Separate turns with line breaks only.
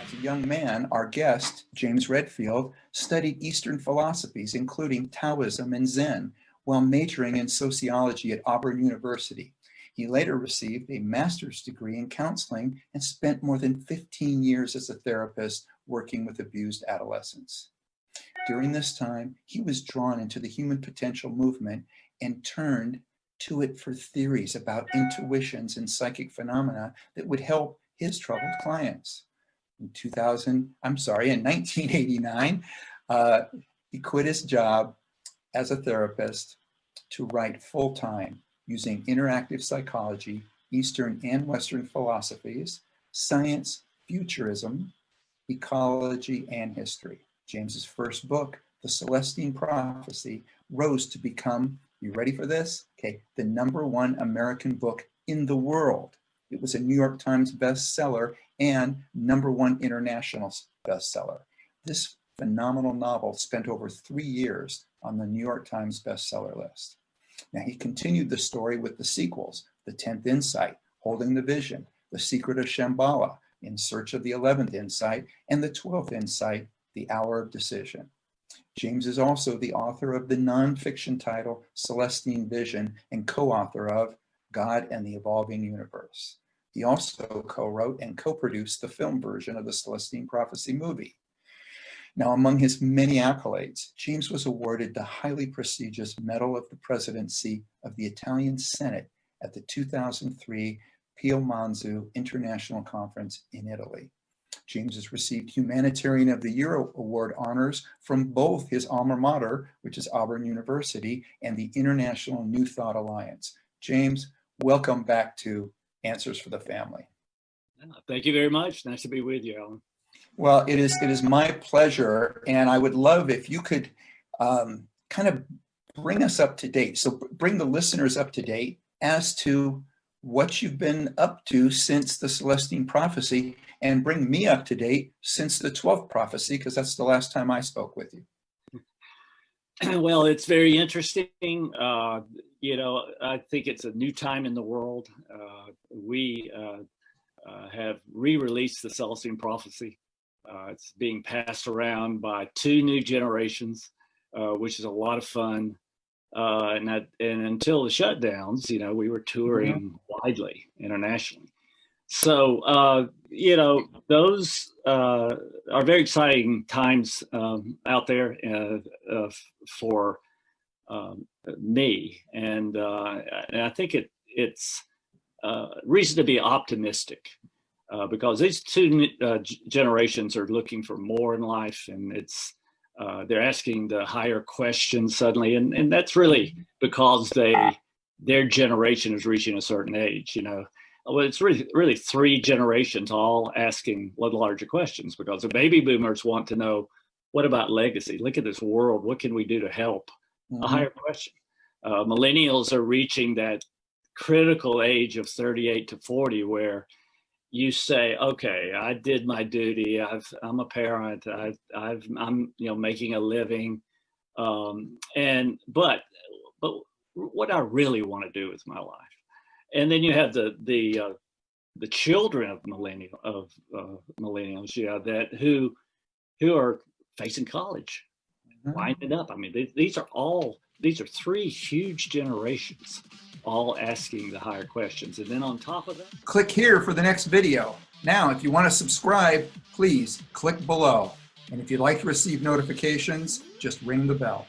As a young man, our guest, James Redfield, studied Eastern philosophies, including Taoism and Zen, while majoring in sociology at Auburn University. He later received a master's degree in counseling and spent more than 15 years as a therapist working with abused adolescents. During this time, he was drawn into the human potential movement and turned to it for theories about intuitions and psychic phenomena that would help his troubled clients. In 1989, he quit his job as a therapist to write full-time using interactive psychology, Eastern and Western philosophies, science, futurism, ecology, and history. James's first book, The Celestine Prophecy, rose to become, you ready for this? Okay, the #1 American book in the world. It was a New York Times bestseller and #1 international bestseller. This phenomenal novel spent over 3 years on the New York Times bestseller list. Now, he continued the story with the sequels, The 10th Insight, Holding the Vision, The Secret of Shambhala, In Search of the 11th Insight, and The 12th Insight, The Hour of Decision. James is also the author of the nonfiction title Celestine Vision and co-author of God and the Evolving Universe. He also co-wrote and co-produced the film version of the Celestine Prophecy movie. Now, among his many accolades, James was awarded the highly prestigious Medal of the Presidency of the Italian Senate at the 2003 Piemonte International Conference in Italy. James has received Humanitarian of the Year Award honors from both his alma mater, which is Auburn University, and the International New Thought Alliance. James, welcome back to Answers for the Family.
Thank you very much. Nice to be with you, Alan.
Well, it is my pleasure, and I would love if you could kind of bring us up to date. So bring the listeners up to date as to what you've been up to since the Celestine Prophecy, and bring me up to date since the 12th Prophecy, because that's the last time I spoke with you.
Well, it's very interesting. You know, I think it's a new time in the world. We have re-released the Celestine Prophecy. It's being passed around by 2 new generations, which is a lot of fun. And until the shutdowns, you know, we were touring widely internationally. So, you know, those are very exciting times out there for me. And I think it's reason to be optimistic. Because these 2 generations are looking for more in life, and they're asking the higher questions suddenly, and that's really because their generation is reaching a certain age. You know, well, it's really 3 generations all asking larger questions, because the baby boomers want to know, what about legacy? Look at this world. What can we do to help? A higher question. Millennials are reaching that critical age of 38 to 40, where you say, okay, I did my duty. I'm a parent. I'm making a living, but what I really want to do with my life. And then you have the children of millennials, that who are facing college, winding up. I mean, these are 3 huge generations, all asking the higher questions. And then on top of that,
click here for the next video. Now, if you want to subscribe, please click below. And if you'd like to receive notifications, just ring the bell.